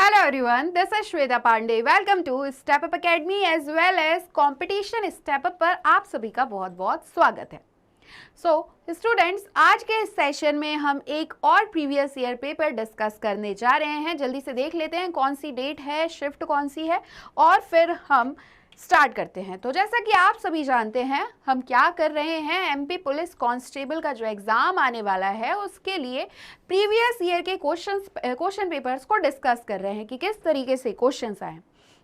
Hello everyone, this is Shweta Pandey. Welcome to Step Up Academy as well as Competition Step Up पर आप सभी का बहुत बहुत स्वागत है। स्टूडेंट्स, आज के इस सेशन में हम एक और प्रीवियस ईयर पेपर डिस्कस करने जा रहे हैं। जल्दी से देख लेते हैं कौन सी डेट है, शिफ्ट कौन सी है और फिर हम स्टार्ट करते हैं। तो जैसा कि आप सभी जानते हैं हम क्या कर रहे हैं, एमपी पुलिस कांस्टेबल का जो एग्जाम आने वाला है उसके लिए प्रीवियस ईयर के क्वेश्चन पेपर्स को डिस्कस कर रहे हैं कि किस तरीके से क्वेश्चंस आए।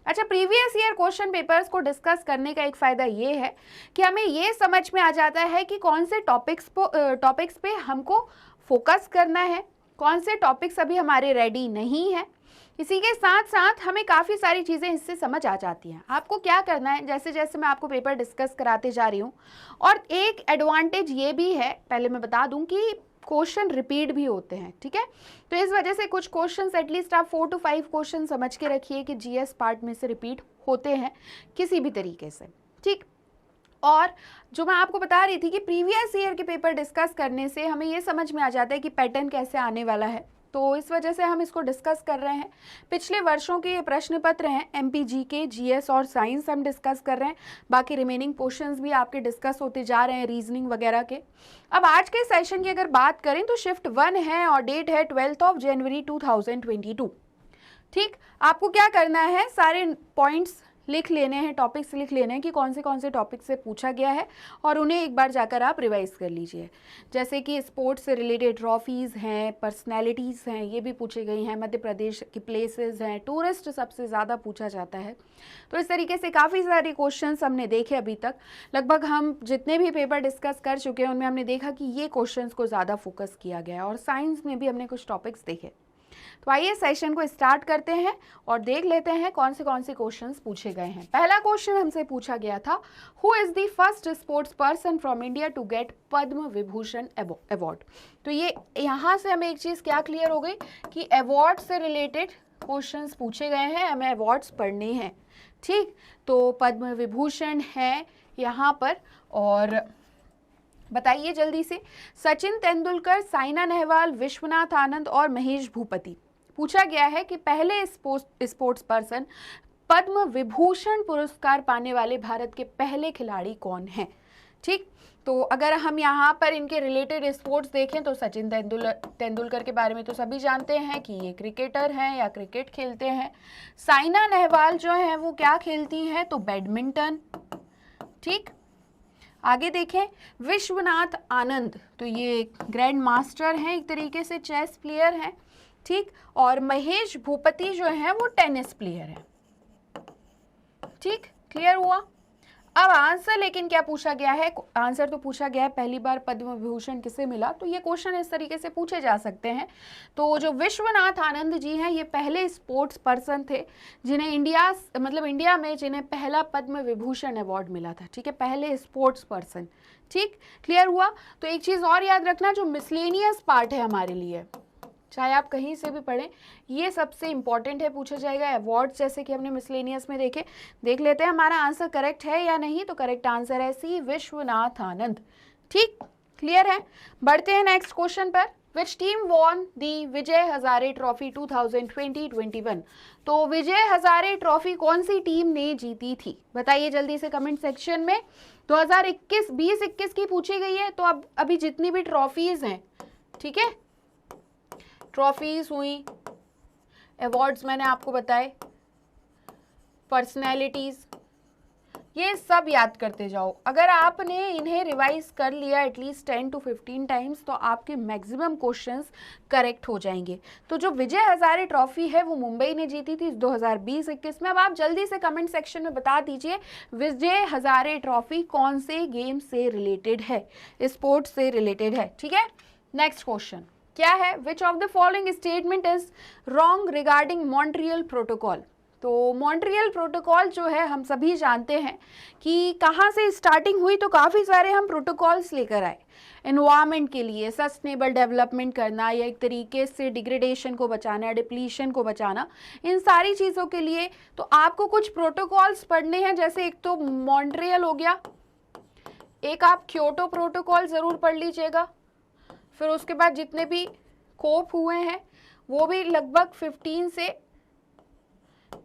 अच्छा, प्रीवियस ईयर क्वेश्चन पेपर्स को डिस्कस करने का एक फ़ायदा ये है कि हमें ये समझ में आ जाता है कि कौन से टॉपिक्स पे हमको फोकस करना है, कौन से टॉपिक्स अभी हमारे रेडी नहीं है। इसी के साथ साथ हमें काफ़ी सारी चीज़ें इससे समझ आ जाती हैं। आपको क्या करना है, जैसे जैसे मैं आपको पेपर डिस्कस कराते जा रही हूँ, और एक एडवांटेज ये भी है, पहले मैं बता दूँ कि क्वेश्चन रिपीट भी होते हैं, ठीक है। तो इस वजह से कुछ क्वेश्चंस एटलीस्ट आप 4 to 5 क्वेश्चन समझ के रखिए कि जीएस पार्ट में से रिपीट होते हैं किसी भी तरीके से, ठीक। और जो मैं आपको बता रही थी कि प्रीवियस ईयर के पेपर डिस्कस करने से हमें ये समझ में आ जाता है कि पैटर्न कैसे आने वाला है, तो इस वजह से हम इसको डिस्कस कर रहे हैं। पिछले वर्षों के ये प्रश्न पत्र हैं, एमपीजी के, जीएस और साइंस हम डिस्कस कर रहे हैं। बाकी रिमेनिंग पोर्शंस भी आपके डिस्कस होते जा रहे हैं, रीजनिंग वगैरह के। अब आज के सेशन की अगर बात करें तो शिफ्ट 1 है और डेट है 12 जनवरी 2022, ठीक। आपको क्या करना है, सारे पॉइंट्स लिख लेने हैं, टॉपिक्स लिख लेने हैं कि कौन से टॉपिक से पूछा गया है और उन्हें एक बार जाकर आप रिवाइज कर लीजिए। जैसे कि स्पोर्ट्स से रिलेटेड ट्रॉफीज़ हैं, पर्सनैलिटीज़ हैं, ये भी पूछी गई हैं, मध्य प्रदेश की प्लेसेस हैं, टूरिस्ट सबसे ज़्यादा पूछा जाता है। तो इस तरीके से काफ़ी सारे क्वेश्चंस हमने देखे अभी तक। लगभग हम जितने भी पेपर डिस्कस कर चुके हैं उनमें हमने देखा कि ये क्वेश्चंस को ज़्यादा फोकस किया गया है, और साइंस में भी हमने कुछ टॉपिक्स देखे। तो आइए सेशन को स्टार्ट करते हैं और देख लेते हैं कौन से क्वेश्चंस पूछे गए हैं। पहला क्वेश्चन हमसे पूछा गया था, who is the first sports person from India to get Padma Vibhushan award. तो ये यहाँ से हमें एक चीज़ क्या क्लियर हो गई कि अवार्ड से रिलेटेड क्वेश्चंस पूछे गए हैं, हमें अवार्ड्स पढ़ने हैं, ठीक। तो पद्म विभूषण है यहाँ पर, और बताइए जल्दी से। सचिन तेंदुलकर, साइना नेहवाल, विश्वनाथ आनंद और महेश भूपति। पूछा गया है कि पहले स्पोर्ट्स पर्सन पद्म विभूषण पुरस्कार पाने वाले भारत के पहले खिलाड़ी कौन हैं, ठीक। तो अगर हम यहाँ पर इनके रिलेटेड स्पोर्ट्स देखें तो सचिन तेंदुलकर के बारे में तो सभी जानते हैं कि ये क्रिकेटर हैं या क्रिकेट खेलते हैं। साइना नेहवाल जो हैं वो क्या खेलती हैं, तो बैडमिंटन, ठीक। आगे देखें, विश्वनाथ आनंद तो ये ग्रैंड मास्टर हैं, एक तरीके से चेस प्लेयर हैं, ठीक। और महेश भूपति जो हैं वो टेनिस प्लेयर हैं, ठीक। क्लियर हुआ। अब आंसर लेकिन क्या पूछा गया है, आंसर तो पूछा गया है पहली बार पद्म विभूषण किसे मिला, तो ये क्वेश्चन इस तरीके से पूछे जा सकते हैं। तो जो विश्वनाथ आनंद जी हैं ये पहले स्पोर्ट्स पर्सन थे जिन्हें इंडिया में जिन्हें पहला पद्म विभूषण अवार्ड मिला था, ठीक है, पहले स्पोर्ट्स पर्सन, ठीक। क्लियर हुआ। तो एक चीज़ और याद रखना, जो मिसलेनियस पार्ट है हमारे लिए, चाहे आप कहीं से भी पढ़ें, ये सबसे इंपॉर्टेंट है, पूछा जाएगा। अवार्ड्स जैसे कि हमने मिसलेनियस में देखे, देख लेते हैं हमारा आंसर करेक्ट है या नहीं। तो करेक्ट आंसर है सी, विश्वनाथ आनंद, ठीक। क्लियर है। बढ़ते हैं नेक्स्ट क्वेश्चन पर। Which team won the Vijay Hazare trophy 2020-21। तो विजय हजारे ट्रॉफी कौन सी टीम ने जीती थी, बताइए जल्दी से कमेंट सेक्शन में। 2021 की पूछी गई है। तो अब अभी जितनी भी ट्रॉफीज हैं, ठीक है, ट्रॉफीज हुई, अवार्ड्स मैंने आपको बताए, पर्सनैलिटीज़, ये सब याद करते जाओ। अगर आपने इन्हें रिवाइज कर लिया एटलीस्ट 10 to 15 टाइम्स तो आपके मैक्सिमम क्वेश्चंस करेक्ट हो जाएंगे। तो जो विजय हजारे ट्रॉफी है वो मुंबई ने जीती थी 2020-21 में। अब आप जल्दी से कमेंट सेक्शन में बता दीजिए विजय हजारे ट्रॉफी कौन से गेम से रिलेटेड है, स्पोर्ट्स से रिलेटेड है, ठीक है। नेक्स्ट क्वेश्चन क्या है, विच of the following statement is wrong regarding Montreal protocol. तो मॉन्ट्रियल प्रोटोकॉल जो है हम सभी जानते हैं कि कहाँ से स्टार्टिंग हुई, तो काफ़ी सारे हम प्रोटोकॉल्स लेकर आए एनवायरनमेंट के लिए, सस्टेनेबल डेवलपमेंट करना या एक तरीके से डिग्रेडेशन को बचाना, डिप्लीशन को बचाना, इन सारी चीज़ों के लिए। तो आपको कुछ प्रोटोकॉल्स पढ़ने हैं, जैसे एक तो मॉन्ट्रियल हो गया, एक आप क्योटो प्रोटोकॉल ज़रूर पढ़ लीजिएगा, फिर उसके बाद जितने भी कोप हुए हैं वो भी लगभग 15 से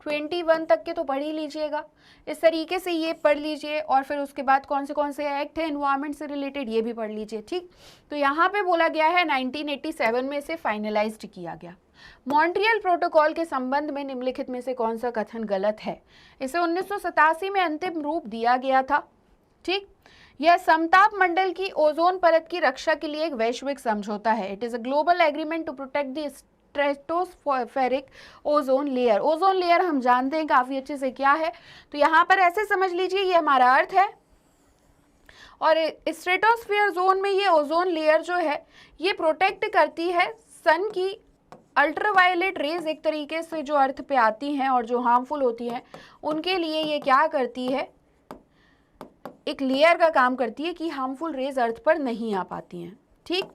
21 तक के तो पढ़ ही लीजिएगा, इस तरीके से ये पढ़ लीजिए, और फिर उसके बाद कौन से एक्ट है एनवायरनमेंट से रिलेटेड ये भी पढ़ लीजिए। ठीक, तो यहाँ पे बोला गया है 1987 में इसे फाइनलाइज्ड किया गया। मॉन्ट्रियल प्रोटोकॉल के संबंध में निम्नलिखित में से कौन सा कथन गलत है? इसे 1987 में अंतिम रूप दिया गया था। ठीक, यह समताप मंडल की ओजोन परत की रक्षा के लिए एक वैश्विक समझौता है। It is a global agreement to protect the stratospheric ozone layer. Ozone layer हम जानते हैं काफी अच्छे से क्या है, तो यहाँ पर ऐसे समझ लीजिए ये हमारा अर्थ है, और स्ट्रेटोस्फीयर जोन में ये ओजोन लेयर जो है ये प्रोटेक्ट करती है सन की अल्ट्रावायलेट रेज एक तरीके से जो अर्थ पे आती हैं और जो हार्मफुल होती हैं उनके लिए ये क्या करती है, एक लेयर का काम करती है कि हार्मफुल रेज अर्थ पर नहीं आ पाती हैं। ठीक,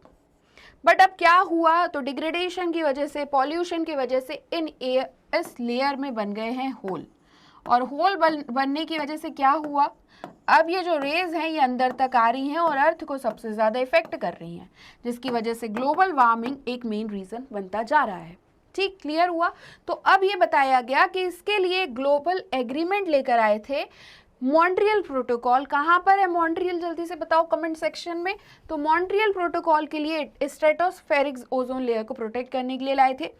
बट अब क्या हुआ, तो डिग्रेडेशन की वजह से, पॉल्यूशन की वजह से इस लेयर में बन गए हैं होल, और होल बनने की वजह से क्या हुआ, अब ये जो रेज हैं ये अंदर तक आ रही हैं और अर्थ को सबसे ज़्यादा इफेक्ट कर रही हैं, जिसकी वजह से ग्लोबल वार्मिंग एक मेन रीज़न बनता जा रहा है। ठीक, क्लियर हुआ? तो अब ये बताया गया कि इसके लिए ग्लोबल एग्रीमेंट लेकर आए थे, मॉन्ट्रियल प्रोटोकॉल। कहाँ पर है मॉन्ट्रियल, जल्दी से बताओ कमेंट सेक्शन में। तो मॉन्ट्रियल प्रोटोकॉल के लिए स्ट्रेटोस्फेरिक ओजोन लेयर को प्रोटेक्ट करने के लिए लाए थे।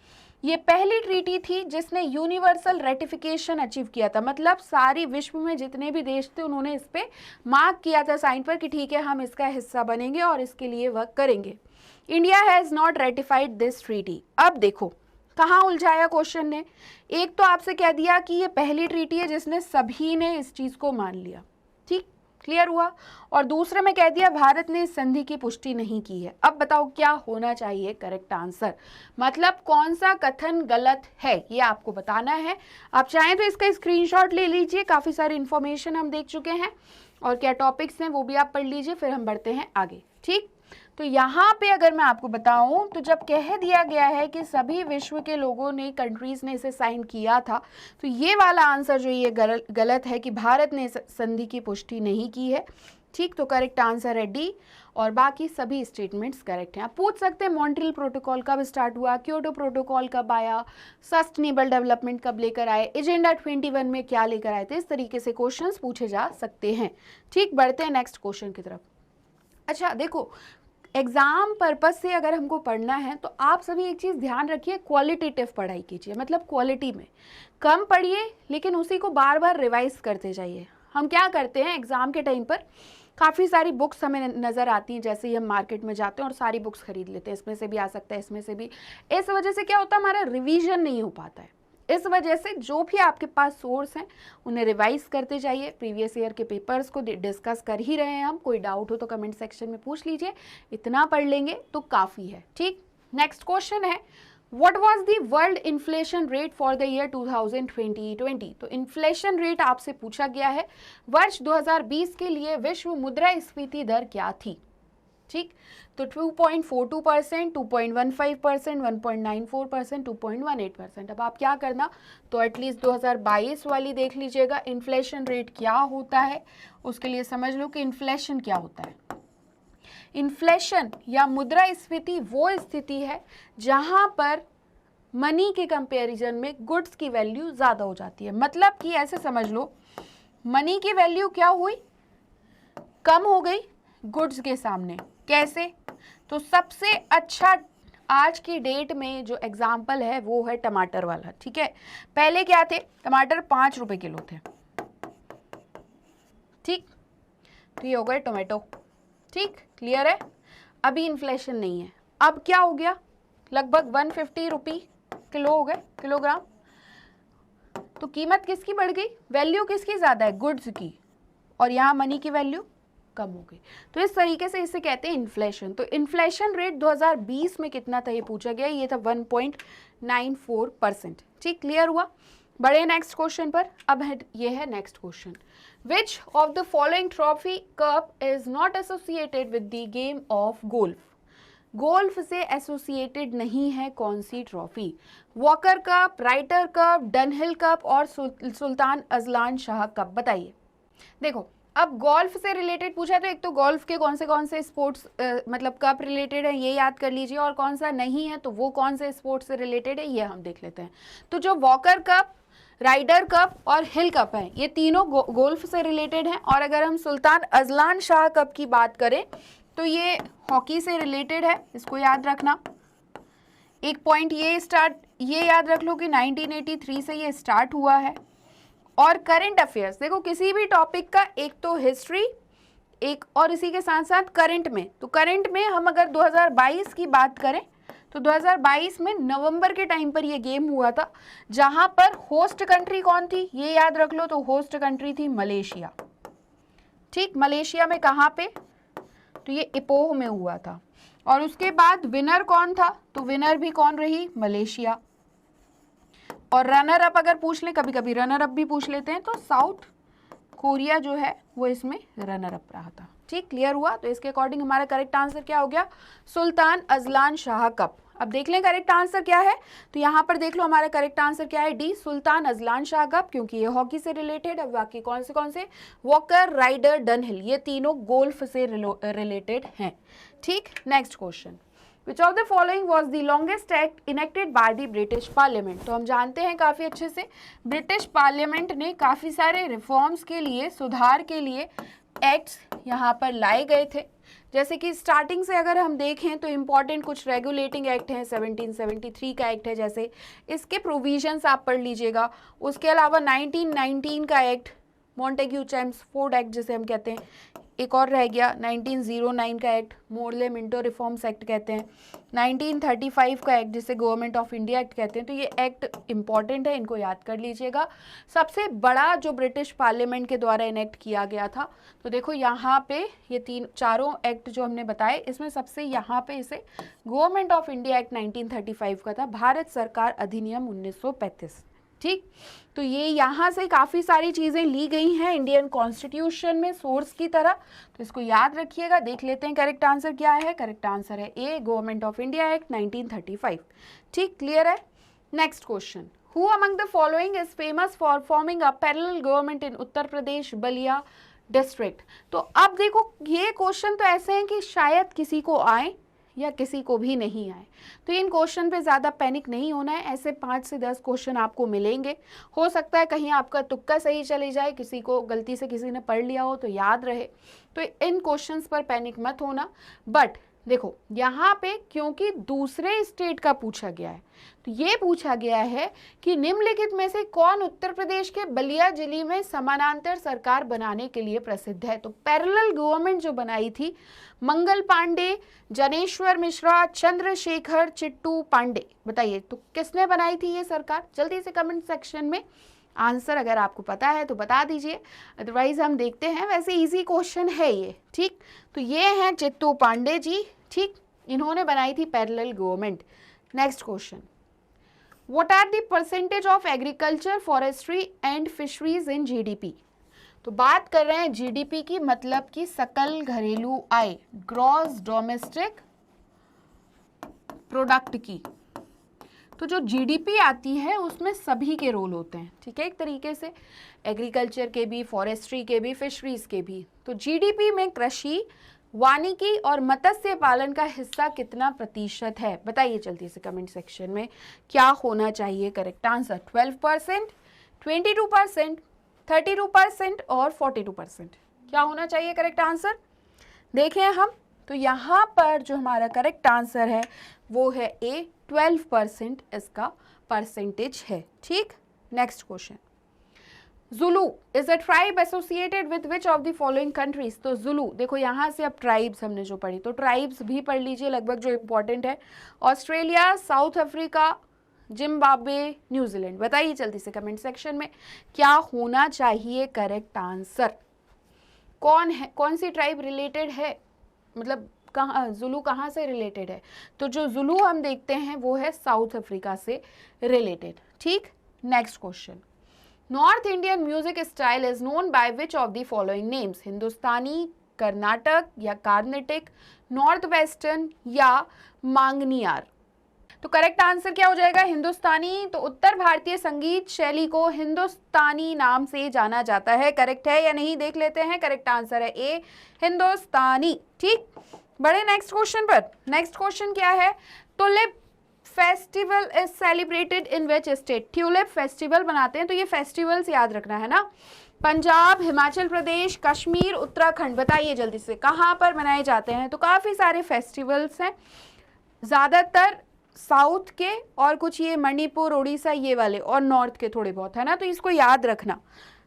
ये पहली ट्रीटी थी जिसने यूनिवर्सल रेटिफिकेशन अचीव किया था, मतलब सारी विश्व में जितने भी देश थे उन्होंने इस पे मार्क किया था साइन पर कि ठीक है हम इसका हिस्सा बनेंगे और इसके लिए वर्क करेंगे। India has not ratified this treaty. अब देखो कहाँ उलझाया क्वेश्चन ने, एक तो आपसे कह दिया कि ये पहली ट्रीटी है जिसने सभी ने इस चीज़ को मान लिया। ठीक, क्लियर हुआ, और दूसरे में कह दिया भारत ने इस संधि की पुष्टि नहीं की है। अब बताओ क्या होना चाहिए करेक्ट आंसर, मतलब कौन सा कथन गलत है ये आपको बताना है। आप चाहें तो इसका स्क्रीनशॉट ले लीजिए, काफ़ी सारी इन्फॉर्मेशन हम देख चुके हैं और क्या टॉपिक्स हैं वो भी आप पढ़ लीजिए, फिर हम बढ़ते हैं आगे। ठीक, तो यहाँ पे अगर मैं आपको बताऊं तो जब कह दिया गया है कि सभी विश्व के लोगों ने, कंट्रीज ने इसे साइन किया था, तो ये वाला आंसर जो ये गलत है कि भारत ने संधि की पुष्टि नहीं की है। ठीक, तो करेक्ट आंसर है डी, और बाकी सभी स्टेटमेंट्स करेक्ट हैं। आप पूछ सकते हैं मॉन्ट्रियल प्रोटोकॉल कब स्टार्ट हुआ, क्योटो प्रोटोकॉल कब आया, सस्टेनेबल डेवलपमेंट कब लेकर आए, एजेंडा 21 में क्या लेकर आए थे, इस तरीके से क्वेश्चंस पूछे जा सकते हैं। ठीक, बढ़ते हैं नेक्स्ट क्वेश्चन की तरफ। अच्छा देखो, एग्ज़ाम पर्पज़ से अगर हमको पढ़ना है तो आप सभी एक चीज़ ध्यान रखिए, क्वालिटेटिव पढ़ाई कीजिए, मतलब क्वालिटी में कम पढ़िए लेकिन उसी को बार बार रिवाइज करते जाइए। हम क्या करते हैं एग्ज़ाम के टाइम पर, काफ़ी सारी बुक्स हमें नज़र आती हैं, जैसे ही हम मार्केट में जाते हैं और सारी बुक्स खरीद लेते हैं, इसमें से भी आ सकता है, इसमें से भी। इस वजह से क्या होता है, हमारा रिवीजन नहीं हो पाता है। इस वजह से जो भी आपके पास सोर्स हैं उन्हें रिवाइज करते जाइए। प्रीवियस ईयर के पेपर्स को डिस्कस कर ही रहे हैं हम, कोई डाउट हो तो कमेंट सेक्शन में पूछ लीजिए, इतना पढ़ लेंगे तो काफ़ी है। ठीक, नेक्स्ट क्वेश्चन है, what was the world inflation rate for the year 2020? तो इन्फ्लेशन रेट आपसे पूछा गया है, वर्ष 2020 के लिए विश्व मुद्रास्फीति दर क्या थी? ठीक, तो 2.42%, 2.15%, 1.94%, 2.18%। अब आप क्या करना, तो एटलीस्ट 2022 वाली देख लीजिएगा, इन्फ्लेशन रेट क्या होता है, उसके लिए समझ लो कि इन्फ्लेशन क्या होता है। इन्फ्लेशन या मुद्रास्फीति वो स्थिति है जहां पर मनी के कंपैरिजन में गुड्स की वैल्यू ज़्यादा हो जाती है। मतलब कि ऐसे समझ लो, मनी की वैल्यू क्या हुई, कम हो गई गुड्स के सामने। कैसे, तो सबसे अच्छा आज की डेट में जो एग्जाम्पल है वो है टमाटर वाला। ठीक है, पहले क्या थे, टमाटर 5 रुपए किलो थे। ठीक, तो ये हो गए टोमेटो। ठीक, क्लियर है, अभी इन्फ्लेशन नहीं है। अब क्या हो गया, लगभग 150 रुपी किलो हो गए, किलोग्राम। तो कीमत किसकी बढ़ गई, वैल्यू किसकी ज़्यादा है, गुड्स की, और यहाँ मनी की वैल्यू कम हो गई। तो इस तरीके से इसे कहते हैं इन्फ्लेशन। तो इन्फ्लेशन रेट 2020 में कितना था ये पूछा गया, ये था 1.94%। ठीक, क्लियर हुआ, बढ़े नेक्स्ट क्वेश्चन पर। अब ये है next question, which of the following trophy cup is not associated with the game of golf? Golf से एसोसिएटेड नहीं है कौन सी ट्रॉफी? Walker cup, Ryder cup, Dunhill cup और सुल्तान अजलान शाह कप, बताइए। देखो, अब गोल्फ से रिलेटेड पूछा तो एक तो गोल्फ के कौन से स्पोर्ट्स मतलब कप रिलेटेड है ये याद कर लीजिए, और कौन सा नहीं है तो वो कौन से स्पोर्ट्स से रिलेटेड है ये हम देख लेते हैं। तो जो वॉकर कप, राइडर कप और हिल कप है, ये तीनों गोल्फ से रिलेटेड हैं। और अगर हम सुल्तान अजलान शाह कप की बात करें तो ये हॉकी से रिलेटेड है, इसको याद रखना। एक पॉइंट ये याद रख लो कि 1983 से ये स्टार्ट हुआ है। और करंट अफेयर्स, देखो किसी भी टॉपिक का एक तो हिस्ट्री, एक और इसी के साथ साथ करंट में, तो करंट में हम अगर 2022 की बात करें तो 2022 में नवंबर के टाइम पर ये गेम हुआ था, जहां पर होस्ट कंट्री कौन थी ये याद रख लो, तो होस्ट कंट्री थी मलेशिया। ठीक, मलेशिया में कहाँ पे, तो ये इपोह में हुआ था। और उसके बाद विनर कौन था, तो विनर भी कौन रही, मलेशिया। और रनर अप अगर पूछ लें, कभी कभी रनर अप भी पूछ लेते हैं, तो साउथ कोरिया जो है वो इसमें रनर अप रहा था। ठीक, क्लियर हुआ। तो इसके अकॉर्डिंग हमारा करेक्ट आंसर क्या हो गया, सुल्तान अजलान शाह कप। अब देख लें करेक्ट आंसर क्या है, तो यहाँ पर देख लो हमारा करेक्ट आंसर क्या है, D, Sultan Azlan Shah cup, क्योंकि ये हॉकी से रिलेटेड है। बाकी कौन से वॉकर, राइडर, डनहिल, ये तीनों गोल्फ से रिलेटेड हैं। ठीक, next question, Which of the following was the longest act enacted by the British Parliament? तो हम जानते हैं काफ़ी अच्छे से ब्रिटिश पार्लियामेंट ने काफ़ी सारे रिफॉर्म्स के लिए, सुधार के लिए एक्ट्स यहाँ पर लाए गए थे। जैसे कि स्टार्टिंग से अगर हम देखें तो इम्पॉर्टेंट कुछ रेगुलेटिंग एक्ट हैं, 1773 का एक्ट है, जैसे इसके प्रोविजंस आप पढ़ लीजिएगा। उसके अलावा 1919 का एक्ट, मॉन्टेग्यू चेम्सफोर्ड एक्ट जिसे हम कहते हैं, एक और रह गया 1909 का act, Morley Minto reforms act कहते हैं, 1935 का एक्ट जिसे गवर्नमेंट ऑफ इंडिया एक्ट कहते हैं। तो ये एक्ट इंपॉर्टेंट है, इनको याद कर लीजिएगा। सबसे बड़ा जो ब्रिटिश पार्लियामेंट के द्वारा इनेक्ट किया गया था, तो देखो यहाँ पे ये चारों एक्ट जो हमने बताए, इसमें सबसे यहाँ पे इसे गवर्नमेंट ऑफ इंडिया एक्ट 1935 का था, भारत सरकार अधिनियम 1935। ठीक, तो ये यहाँ से काफ़ी सारी चीज़ें ली गई हैं इंडियन कॉन्स्टिट्यूशन में सोर्स की तरह, तो इसको याद रखिएगा। देख लेते हैं करेक्ट आंसर क्या है, करेक्ट आंसर है ए, गवर्नमेंट ऑफ इंडिया एक्ट 1935। ठीक, क्लियर है। Next question, who among the following is famous for forming a parallel government in Uttar Pradesh Ballia district? तो अब देखो ये क्वेश्चन तो ऐसे हैं कि शायद किसी को आए या किसी को भी नहीं आए, तो इन क्वेश्चन पे ज़्यादा पैनिक नहीं होना है। ऐसे 5 से 10 क्वेश्चन आपको मिलेंगे, हो सकता है कहीं आपका तुक्का सही चले जाए, किसी को गलती से किसी ने पढ़ लिया हो तो याद रहे, तो इन क्वेश्चंस पर पैनिक मत होना। बट देखो यहाँ पे क्योंकि दूसरे स्टेट का पूछा गया है, तो ये पूछा गया है कि निम्नलिखित में से कौन उत्तर प्रदेश के बलिया जिले में समानांतर सरकार बनाने के लिए प्रसिद्ध है? तो पैरेलल गवर्नमेंट जो बनाई थी, मंगल पांडे, जनेश्वर मिश्रा, चंद्रशेखर चिट्टू पांडे, बताइए तो किसने बनाई थी ये सरकार? जल्दी से कमेंट सेक्शन में आंसर अगर आपको पता है तो बता दीजिए, अदरवाइज हम देखते हैं। वैसे इजी क्वेश्चन है ये। ठीक, तो ये हैं चित्तू पांडे जी। ठीक, इन्होंने बनाई थी parallel government. Next question, what are the percentage of agriculture, forestry and fisheries in GDP? तो बात कर रहे हैं जीडीपी की, मतलब कि सकल घरेलू आय, ग्रॉस डोमेस्टिक प्रोडक्ट की। तो जो जीडीपी आती है उसमें सभी के रोल होते हैं। ठीक है, एक तरीके से एग्रीकल्चर के भी, फॉरेस्ट्री के भी, फिशरीज के भी। तो जीडीपी में कृषि, वानिकी और मत्स्य पालन का हिस्सा कितना प्रतिशत है? बताइए जल्दी से कमेंट सेक्शन में क्या होना चाहिए करेक्ट आंसर। 12%, 22%, 32% और 42%, क्या होना चाहिए करेक्ट आंसर? देखें हम, तो यहाँ पर जो हमारा करेक्ट आंसर है वो है ए, 12% इसका परसेंटेज है। ठीक, next question, Zulu is a tribe associated with which of the following countries? तो जुलू, देखो यहाँ से अब ट्राइब्स हमने जो पढ़ी, तो ट्राइब्स भी पढ़ लीजिए लगभग जो इंपॉर्टेंट है। Australia, south Africa, Zimbabwe, New Zealand. बताइए जल्दी से कमेंट सेक्शन में क्या होना चाहिए करेक्ट आंसर। कौन है, कौन सी ट्राइब रिलेटेड है, मतलब कहाँ, जुलू कहाँ से रिलेटेड है? तो जो जुलू हम देखते हैं वो है साउथ अफ्रीका से रिलेटेड। ठीक, next question, North Indian music style is known by which of the following names? Hindustani, Karnataka या कार्नेटिक, नॉर्थ वेस्टर्न या मांगनियार? तो करेक्ट आंसर क्या हो जाएगा? हिंदुस्तानी। तो उत्तर भारतीय संगीत शैली को हिंदुस्तानी नाम से जाना जाता है। करेक्ट है या नहीं देख लेते हैं। करेक्ट आंसर है ए, हिंदुस्तानी। ठीक, बड़े नेक्स्ट क्वेश्चन पर। नेक्स्ट क्वेश्चन क्या है? Tulip festival is celebrated in which state? Tulip festival बनाते हैं, तो ये फेस्टिवल्स याद रखना है ना। पंजाब, हिमाचल प्रदेश, कश्मीर, उत्तराखंड, बताइए जल्दी से कहाँ पर मनाए जाते हैं? तो काफ़ी सारे फेस्टिवल्स हैं, ज़्यादातर साउथ के और कुछ ये मणिपुर, उड़ीसा ये वाले, और नॉर्थ के थोड़े बहुत है ना, तो इसको याद रखना।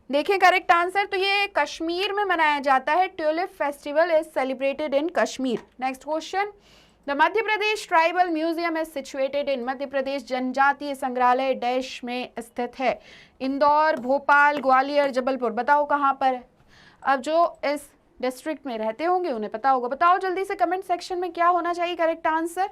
देखें करेक्ट आंसर, तो ये कश्मीर में मनाया जाता है। Tulip festival is celebrated in Kashmir. Next question, the Madhya Pradesh tribal museum is situated in? Madhya Pradesh जनजातीय संग्रहालय डैश में स्थित है? इंदौर, भोपाल, ग्वालियर, जबलपुर, बताओ कहाँ पर है? अब जो इस डिस्ट्रिक्ट में रहते होंगे उन्हें पता होगा। बताओ जल्दी से कमेंट सेक्शन में क्या होना चाहिए करेक्ट आंसर।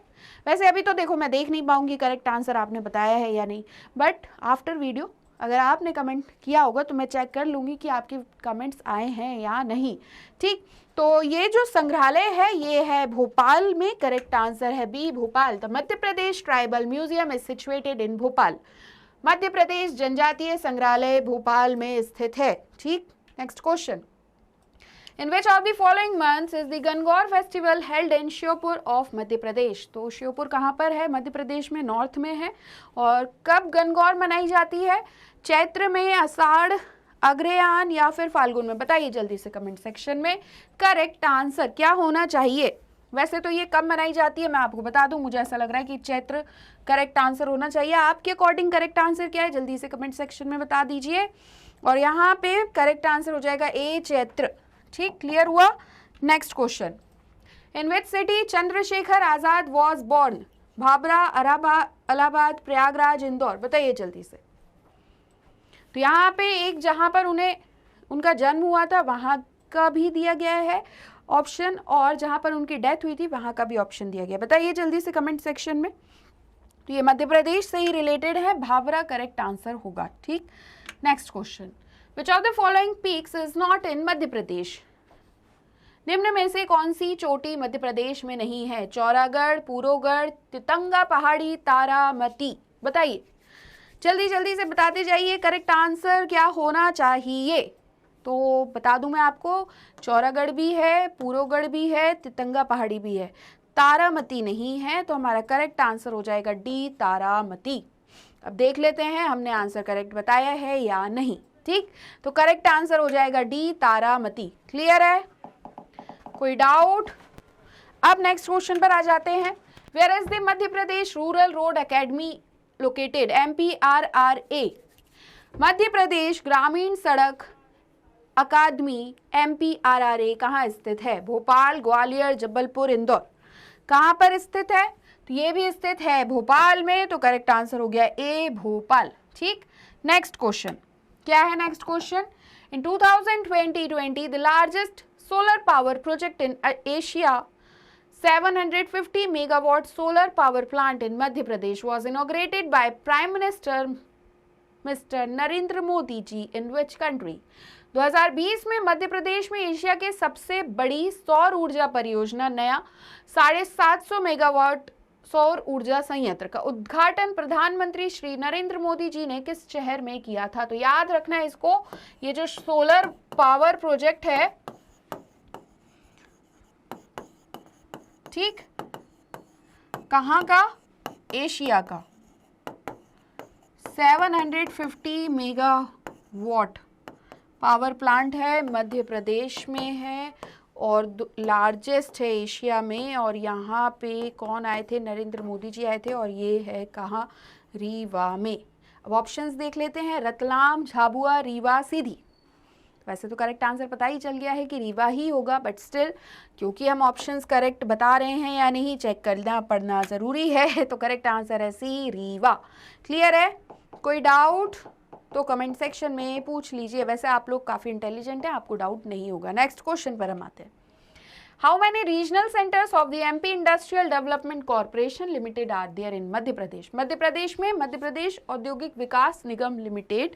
वैसे अभी तो देखो मैं देख नहीं पाऊंगी करेक्ट आंसर आपने बताया है या नहीं, बट आफ्टर वीडियो अगर आपने कमेंट किया होगा तो मैं चेक कर लूँगी कि आपके कमेंट्स आए हैं या नहीं। ठीक, तो ये जो संग्रहालय है ये है भोपाल में, करेक्ट आंसर है B Bhopal. The Madhya Pradesh tribal museum is situated in Bhopal. Madhya Pradesh जनजातीय संग्रहालय भोपाल में स्थित है। ठीक, next question, in which of the following months is the Gangaur festival held in Sheopur of Madhya Pradesh? तो श्योपुर कहाँ पर है? मध्य प्रदेश में, नॉर्थ में है। और कब गणगौर मनाई जाती है? चैत्र में, आषाढ़, अग्रहायण या फिर फाल्गुन में? बताइए जल्दी से कमेंट सेक्शन में करेक्ट आंसर क्या होना चाहिए। वैसे तो ये कब मनाई जाती है मैं आपको बता दूं, मुझे ऐसा लग रहा है कि चैत्र करेक्ट आंसर होना चाहिए। आपके अकॉर्डिंग करेक्ट आंसर क्या है जल्दी से कमेंट सेक्शन में बता दीजिए। और यहाँ पे करेक्ट आंसर हो जाएगा ए चैत्र। ठीक, क्लियर हुआ। Next question, in which city Chandrashekhar Azad was born? Bhabhra, Allahabad, Prayagraj, Indore, बताइए जल्दी से। तो यहाँ पे एक जहाँ पर उनका जन्म हुआ था वहाँ का भी दिया गया है ऑप्शन, और जहाँ पर उनकी डेथ हुई थी वहाँ का भी ऑप्शन दिया गया। बताइए जल्दी से कमेंट सेक्शन में। तो ये मध्य प्रदेश से ही रिलेटेड है, भाभरा करेक्ट आंसर होगा। ठीक, next question, which of the following peaks is not in Madhya Pradesh? निम्न में से कौन सी चोटी मध्य प्रदेश में नहीं है? चौरागढ़, पूरोगढ़, तितंगा पहाड़ी, तारामती, बताइए जल्दी जल्दी से बताते जाइए करेक्ट आंसर क्या होना चाहिए। तो बता दूं मैं आपको, चौरागढ़ भी है, पूरोगढ़ भी है, तितंगा पहाड़ी भी है, तारामती नहीं है। तो हमारा करेक्ट आंसर हो जाएगा डी तारामती। अब देख लेते हैं हमने आंसर करेक्ट बताया है या नहीं। ठीक, तो करेक्ट आंसर हो जाएगा डी तारामती। क्लियर है, कोई डाउट? अब नेक्स्ट क्वेश्चन पर आ जाते हैं। Where is the Madhya Pradesh rural road academy located? MPRRA, Madhya Pradesh ग्रामीण सड़क अकादमी MPRRA कहाँ स्थित है? भोपाल, ग्वालियर, जबलपुर, इंदौर, कहाँ पर स्थित है? तो ये भी स्थित है भोपाल में, तो करेक्ट आंसर हो गया ए भोपाल। ठीक, नेक्स्ट क्वेश्चन क्या है? Next question, in 2020 the largest solar power project in Asia, 750 megawatt solar power plant in Madhya Pradesh was inaugurated by Prime Minister Mr. Narendra Modi ji in which country? 2020 में मध्य प्रदेश में Asia के सबसे बड़ी सौर ऊर्जा परियोजना नया 750 मेगावाट सौर ऊर्जा संयंत्र का उद्घाटन प्रधानमंत्री श्री नरेंद्र मोदी जी ने किस शहर में किया था? तो याद रखना है इसको, ये जो सोलर पावर प्रोजेक्ट है, ठीक, कहाँ का? एशिया का। 750 मेगावाट पावर प्लांट है, मध्य प्रदेश में है और लार्जेस्ट है एशिया में। और यहाँ पे कौन आए थे? नरेंद्र मोदी जी आए थे, और ये है कहाँ? रीवा में। अब ऑप्शंस देख लेते हैं, रतलाम, झाबुआ, रीवा, सीधी। वैसे तो करेक्ट आंसर पता ही चल गया है कि रीवा ही होगा, बट स्टिल क्योंकि हम ऑप्शंस करेक्ट बता रहे हैं या नहीं चेक करना पड़ना ज़रूरी है, तो करेक्ट आंसर है सी रीवा। क्लियर है, कोई डाउट तो कमेंट सेक्शन में पूछ लीजिए। वैसे आप लोग काफ़ी इंटेलिजेंट हैं, आपको डाउट नहीं होगा। नेक्स्ट क्वेश्चन पर हम आते हैं। How many regional centres of the MP industrial development corporation limited are there in Madhya Pradesh? Madhya Pradesh में मध्य प्रदेश औद्योगिक विकास निगम लिमिटेड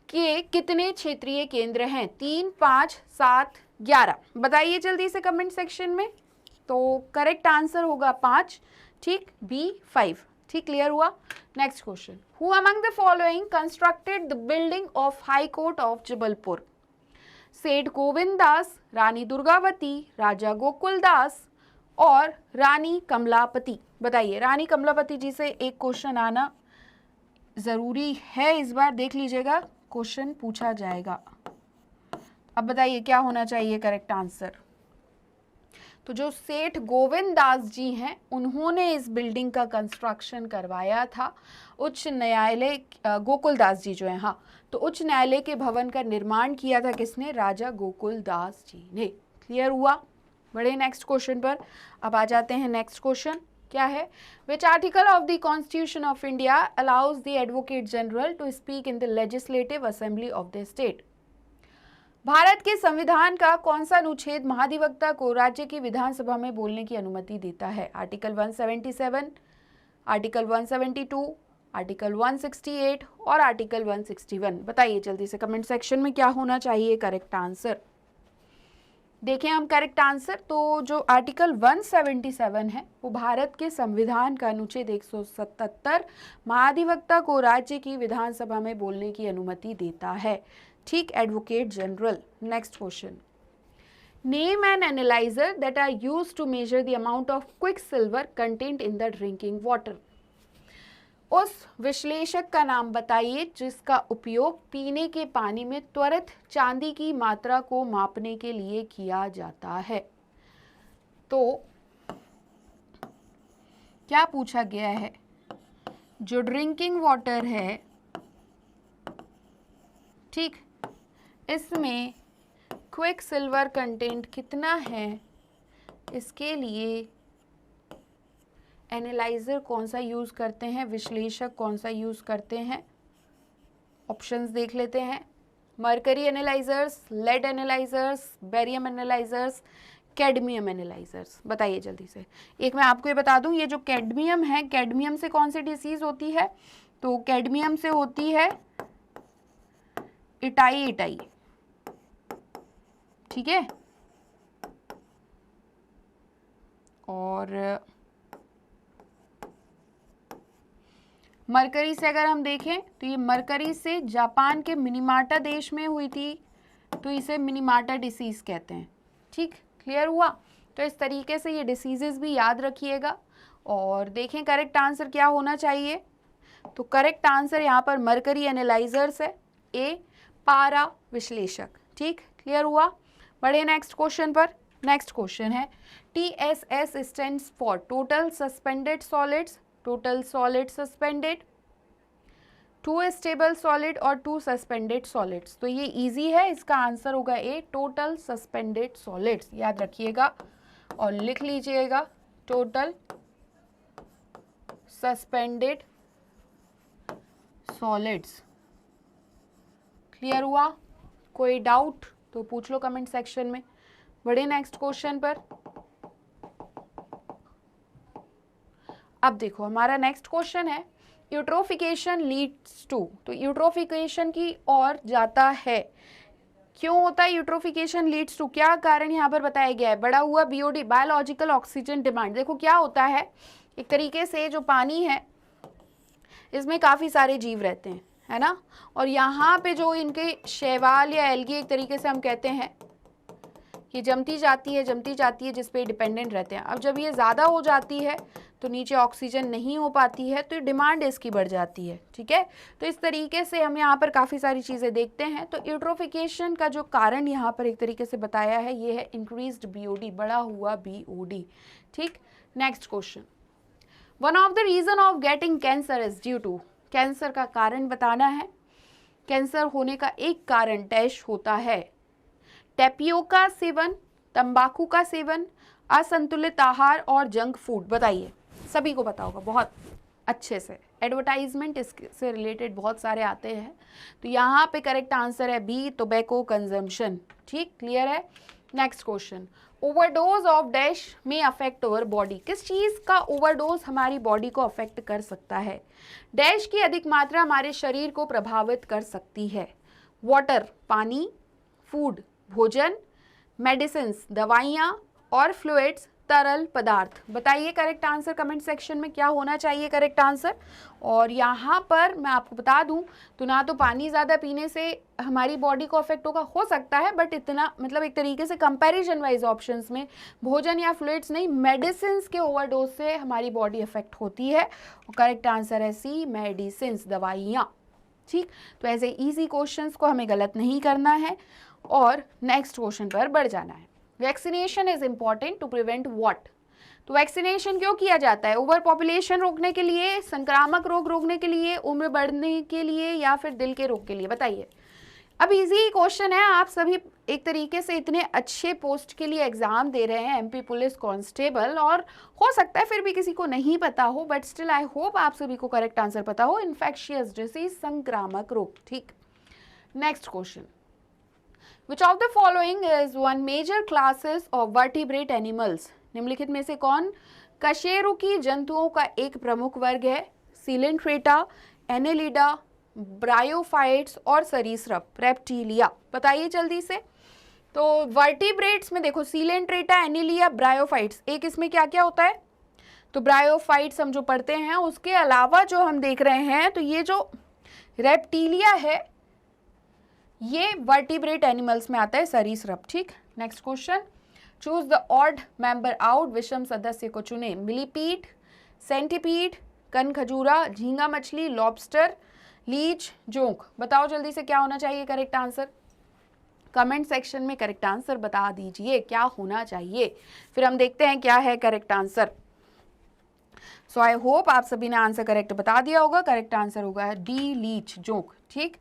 के कितने क्षेत्रीय केंद्र हैं? 3, 5, 7, 11, बताइए जल्दी से कमेंट सेक्शन में। तो करेक्ट आंसर होगा 5, ठीक, B 5। ठीक, क्लियर हुआ। Next question, who among the following constructed the building of high court of Jabalpur? सेठ गोविंद दास, रानी दुर्गावती, राजा गोकुल दास और रानी कमलापति, बताइए, रानी कमलापति जी से एक क्वेश्चन आना ज़रूरी है, इस बार देख लीजिएगा क्वेश्चन पूछा जाएगा। अब बताइए क्या होना चाहिए करेक्ट आंसर। तो जो सेठ गोविंद दास जी हैं उन्होंने इस बिल्डिंग का कंस्ट्रक्शन करवाया था। उच्च न्यायालय गोकुल दास जी जो है, हाँ, तो उच्च न्यायालय के भवन का निर्माण किया था किसने? राजा गोकुल दास जी ने। क्लियर हुआ? बढ़े नेक्स्ट क्वेश्चन पर। अब आ जाते हैं नेक्स्ट क्वेश्चन क्या है? Which article of the constitution of India allows the advocate general to speak in the legislative assembly of the state? Bharat के संविधान का कौन सा अनुच्छेद महाधिवक्ता को राज्य की विधानसभा में बोलने की अनुमति देता है? आर्टिकल 177, आर्टिकल 172, आर्टिकल 168 और आर्टिकल 161। बताइए जल्दी से कमेंट सेक्शन में क्या होना चाहिए करेक्ट आंसर। देखें हम करेक्ट आंसर, तो जो आर्टिकल 177 है वो भारत के संविधान का अनुच्छेद 177 महाधिवक्ता को राज्य की विधानसभा में बोलने की अनुमति देता है। ठीक, advocate general. Next question, name an analyzer that are used to measure the amount of quicksilver content in the drinking water. उस विश्लेषक का नाम बताइए जिसका उपयोग पीने के पानी में त्वरित चांदी की मात्रा को मापने के लिए किया जाता है। तो क्या पूछा गया है? जो ड्रिंकिंग वाटर है, ठीक, इसमें क्विकसिल्वर कंटेंट कितना है, इसके लिए एनालाइजर कौन सा यूज़ करते हैं, विश्लेषक कौन सा यूज़ करते हैं? ऑप्शंस देख लेते हैं। Mercury analyzers, lead analyzers, barium analyzers, cadmium analyzers. बताइए जल्दी से। एक मैं आपको ये बता दूं, ये जो कैडमियम है, कैडमियम से कौन सी डिसीज होती है? तो कैडमियम से होती है इटाई, ठीक है। और मरकरी से अगर हम देखें तो ये मरकरी से जापान के मिनीमाटा देश में हुई थी, तो इसे मिनीमाटा डिसीज कहते हैं। ठीक, क्लियर हुआ? तो इस तरीके से ये डिसीजेस भी याद रखिएगा। और देखें करेक्ट आंसर क्या होना चाहिए। तो करेक्ट आंसर यहाँ पर मरकरी एनालाइजर्स है, ए पारा विश्लेषक। ठीक, क्लियर हुआ? बढ़े नेक्स्ट क्वेश्चन पर। नेक्स्ट क्वेश्चन है TSS stands for total suspended solids, total solid suspended, to stable solid और टू सस्पेंडेड सॉलिड्स। तो ये इजी है, इसका आंसर होगा ए टोटल सस्पेंडेड सॉलिड्स। याद रखिएगा और लिख लीजिएगा, टोटल सस्पेंडेड सॉलिड्स। क्लियर हुआ? कोई डाउट तो पूछ लो कमेंट सेक्शन में। बढ़े नेक्स्ट क्वेश्चन पर। अब देखो हमारा नेक्स्ट क्वेश्चन है यूट्रोफिकेशन लीड्स टू। तो यूट्रोफिकेशन की ओर जाता है। क्यों होता है यूट्रोफिकेशन लीड्स टू? क्या कारण यहाँ पर बताया गया है? बढ़ा हुआ BOD, बायोलॉजिकल ऑक्सीजन डिमांड। देखो क्या होता है, एक तरीके से जो पानी है इसमें काफ़ी सारे जीव रहते हैं, है ना। और यहाँ पे जो इनके शैवाल या एल्गी एक तरीके से हम कहते हैं ये जमती जाती है जिस पे डिपेंडेंट रहते हैं। अब जब ये ज़्यादा हो जाती है तो नीचे ऑक्सीजन नहीं हो पाती है, तो डिमांड इसकी बढ़ जाती है। ठीक है, तो इस तरीके से हम यहाँ पर काफ़ी सारी चीज़ें देखते हैं। तो यूट्रोफिकेशन का जो कारण यहाँ पर एक तरीके से बताया है ये है इंक्रीज्ड BOD, बढ़ा हुआ BOD। ठीक, next question, one of the reason of getting cancer is due to. Cancer का कारण बताना है। कैंसर होने का एक कारण डैश होता है टेपियोका सेवन, तंबाकू का सेवन, असंतुलित आहार और जंक फूड। बताइए, सभी को पता होगा बहुत अच्छे से, एडवर्टाइजमेंट इससे रिलेटेड बहुत सारे आते हैं। तो यहाँ पे करेक्ट आंसर है बी, टोबैको कंजम्पशन। ठीक, क्लियर है? Next question, overdose of dash में अफेक्ट अवर बॉडी। किस चीज़ का ओवरडोज हमारी बॉडी को अफेक्ट कर सकता है? डैश की अधिक मात्रा हमारे शरीर को प्रभावित कर सकती है। वाटर पानी, फूड भोजन, मेडिसिन्स दवाइयाँ और फ्लूइड्स तरल पदार्थ। बताइए करेक्ट आंसर कमेंट सेक्शन में क्या होना चाहिए करेक्ट आंसर। और यहाँ पर मैं आपको बता दूं तो ना तो पानी ज़्यादा पीने से हमारी बॉडी को अफेक्ट होगा, हो सकता है, बट इतना मतलब एक तरीके से कंपैरिजन वाइज ऑप्शंस में भोजन या फ्लूइड्स नहीं, मेडिसिन के ओवरडोज से हमारी बॉडी अफेक्ट होती है। और करेक्ट आंसर है सी, मेडिसिन, दवाइयाँ। ठीक, तो ऐसे इजी क्वेश्चंस को हमें गलत नहीं करना है और नेक्स्ट क्वेश्चन पर बढ़ जाना है। Vaccination is important to prevent what. तो वैक्सीनेशन क्यों किया जाता है? ओवर पॉपुलेशन रोकने के लिए, संक्रामक रोग रोकने के लिए, उम्र बढ़ने के लिए, या फिर दिल के रोग के लिए? बताइए। अब इजी क्वेश्चन है, आप सभी एक तरीके से इतने अच्छे पोस्ट के लिए एग्जाम दे रहे हैं, एमपी पुलिस कांस्टेबल, और हो सकता है फिर भी किसी को नहीं पता हो, बट स्टिल आई होप आप सभी को करेक्ट आंसर पता हो। इन्फेक्शियस डिसीज, संक्रामक रोग। ठीक, next question. Which of the following is one major classes of vertebrate animals? निम्नलिखित में से कौन कशेरुकी जंतुओं का एक प्रमुख वर्ग है? सीलेंट्रेटा, एनेलिडा, ब्रायोफाइट्स और सरीसृप, रेप्टिलिया। बताइए जल्दी से। तो वर्टिब्रेट्स में देखो सीलेंट्रेटा, एनेलिया, ब्रायोफाइट्स, एक इसमें क्या क्या होता है? तो ब्रायोफाइट्स हम जो पढ़ते हैं, उसके अलावा जो हम देख रहे हैं तो ये जो रेप्टिलिया है ये वर्टिब्रेट एनिमल्स में आता है, सरीसृप। ठीक, next question. Choose the odd member out, विषम सदस्य को चुने। मिलीपीड, सेंटीपीड, कनखजूरा, झींगा मछली, लॉबस्टर, लीच, जोंक। बताओ जल्दी से क्या होना चाहिए करेक्ट आंसर। कमेंट सेक्शन में करेक्ट आंसर बता दीजिए क्या होना चाहिए, फिर हम देखते हैं क्या है correct answer. So I hope आप सभी ने आंसर करेक्ट बता दिया होगा। करेक्ट आंसर होगा डी, लीच, जोंक। ठीक,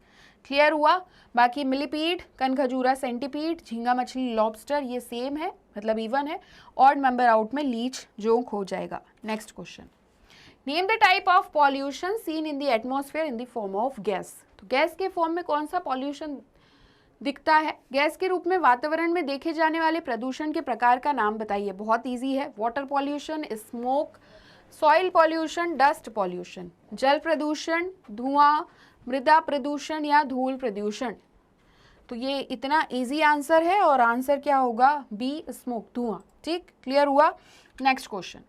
क्लियर हुआ। बाकी मिलीपीड, कनखजूरा, सेंटीपीड, झींगा मछली, लॉबस्टर ये सेम है, मतलब इवन है। ऑड मेंबर आउट में लीच, जोंक हो जाएगा। Next question. Name the type of pollution seen in the atmosphere in the form of gas. तो गैस के फॉर्म में कौन सा पॉल्यूशन दिखता है? गैस के रूप में वातावरण में देखे जाने वाले प्रदूषण के प्रकार का नाम बताइए। बहुत ईजी है। Water pollution, smoke, soil pollution, dust pollution. जल प्रदूषण, धुआं, मृदा प्रदूषण या धूल प्रदूषण। तो ये इतना इजी आंसर है और आंसर क्या होगा? बी, स्मोक, धुआं। ठीक, क्लियर हुआ। Next question.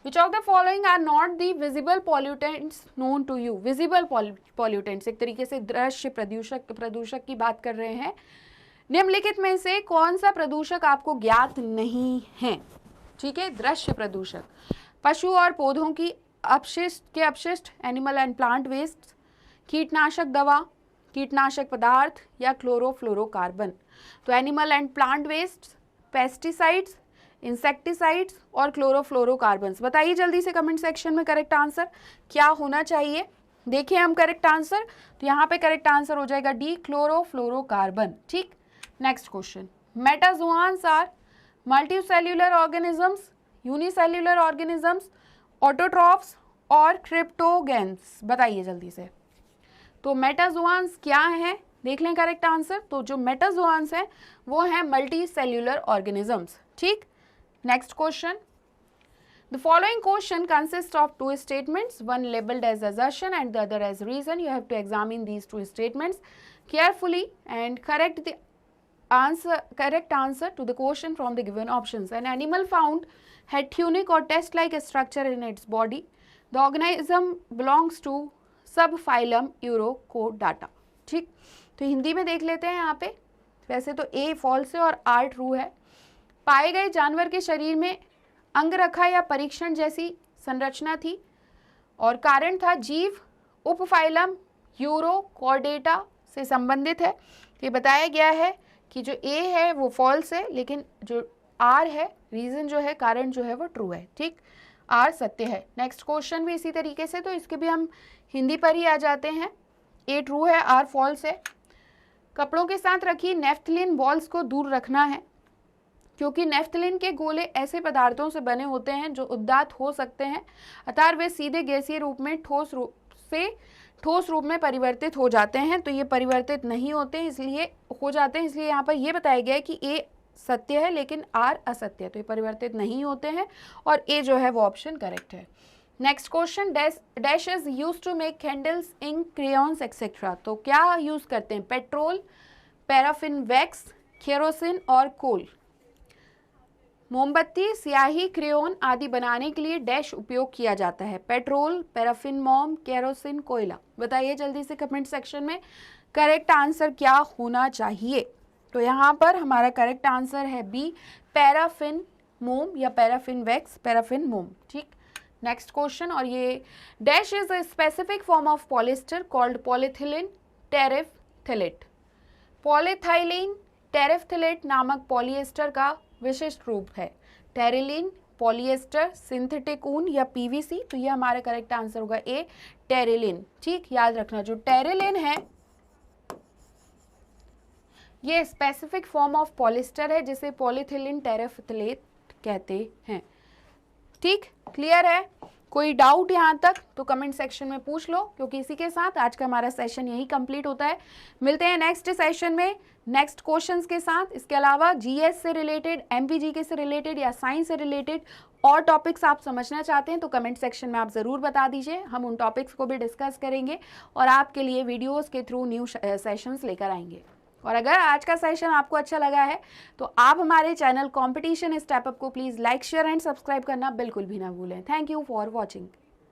Which of the following are not the visible pollutants known to you. Visible pollutants एक तरीके से दृश्य प्रदूषक की बात कर रहे हैं। निम्नलिखित में से कौन सा प्रदूषक आपको ज्ञात नहीं है? ठीक है, दृश्य प्रदूषक। पशु और पौधों की अपशिष्ट, एनिमल एंड प्लांट वेस्ट, कीटनाशक दवा, कीटनाशक पदार्थ या क्लोरोफ्लोरोकार्बन। तो animal and plant waste, pesticides, insecticides और क्लोरोफ्लोरोकार्बन्स। बताइए जल्दी से कमेंट सेक्शन में करेक्ट आंसर क्या होना चाहिए। देखिए हम करेक्ट आंसर, तो यहाँ पे करेक्ट आंसर हो जाएगा डी, क्लोरोफ्लोरोकार्बन। ठीक, next question. Metazoans are multicellular organisms, unicellular organisms, autotrophs और क्रिप्टोगेंस। बताइए जल्दी से। तो मेटाजोआंस क्या है, देख लें करेक्ट आंसर। तो जो मेटाजोआंस है वो है मल्टी सेल्यूलर ऑर्गेनिजम्स। ठीक, next question. The following question consist of two statements, one labelled as assertion and the other as reason. You have to examine these two statements carefully and correct answer to the question from the given options. An animal found had tunic or test-like structure in its body. The organism belongs to सब phylum Urochordata. ठीक, तो हिंदी में देख लेते हैं यहाँ पे। वैसे तो ए फॉल्स है और आर ट्रू है। पाए गए जानवर के शरीर में अंगरखा या परीक्षण जैसी संरचना थी और कारण था जीव उपफाइलम यूरोकोडाटा से संबंधित है। तो ये बताया गया है कि जो ए है वो फॉल्स है, लेकिन जो आर है, रीजन जो है, कारण जो है वो ट्रू है। ठीक, आर सत्य है। नेक्स्ट क्वेश्चन भी इसी तरीके से, तो इसके भी हम हिंदी पर ही आ जाते हैं। ए ट्रू है, आर फॉल्स है। कपड़ों के साथ रखी नेफ्थलीन बॉल्स को दूर रखना है क्योंकि नेफ्थलीन के गोले ऐसे पदार्थों से बने होते हैं जो उद्दात हो सकते हैं, अतः वे सीधे गैसीय रूप में ठोस रूप में परिवर्तित हो जाते हैं। तो ये परिवर्तित नहीं होते, इसलिए हो जाते हैं, इसलिए यहाँ पर ये बताया गया है कि ए सत्य है लेकिन आर असत्य है, तो ये परिवर्तित नहीं होते हैं और ए जो है वो ऑप्शन करेक्ट है। Next question. Dash is use to make candles, ink, crayons etcetera. तो क्या यूज करते हैं? पेट्रोल, पैराफिन वैक्स, केरोसिन और कोल। मोमबत्ती, स्याही, क्रेयॉन आदि बनाने के लिए डैश उपयोग किया जाता है? पेट्रोल, पैराफिन, मोम, केरोसिन, कोयला। बताइए जल्दी से कमेंट सेक्शन में करेक्ट आंसर क्या होना चाहिए। तो यहाँ पर हमारा करेक्ट आंसर है बी, पैराफिन मोम या पैराफिन वैक्स, पैराफिन मोम। ठीक, नेक्स्ट क्वेश्चन। और ये dash is a specific form of polyester called polyethylene terephthalate. Polyethylene terephthalate नामक पॉलिएस्टर का विशिष्ट रूप है? टेरिलीन, पॉलिएस्टर, सिंथेटिक ऊन या पीवीसी। तो ये हमारा करेक्ट आंसर होगा ए, टेरिलीन। ठीक, याद रखना जो टेरिलीन है ये स्पेसिफिक फॉर्म ऑफ पॉलिस्टर है जिसे पॉलीथिलीन टेरेफ्थिलेट कहते हैं। ठीक, क्लियर है? कोई डाउट यहाँ तक तो कमेंट सेक्शन में पूछ लो, क्योंकि इसी के साथ आज का हमारा सेशन यही कंप्लीट होता है। मिलते हैं नेक्स्ट सेशन में नेक्स्ट क्वेश्चंस के साथ। इसके अलावा जीएस से रिलेटेड, एमपीजीके से रिलेटेड या साइंस से रिलेटेड और टॉपिक्स आप समझना चाहते हैं तो कमेंट सेक्शन में आप ज़रूर बता दीजिए, हम उन टॉपिक्स को भी डिस्कस करेंगे और आपके लिए वीडियोज़ के थ्रू न्यू सेशंस लेकर आएंगे। और अगर आज का सेशन आपको अच्छा लगा है तो आप हमारे चैनल कंपटीशन स्टेप अप को please like, share and subscribe करना बिल्कुल भी ना भूलें। Thank you for watching.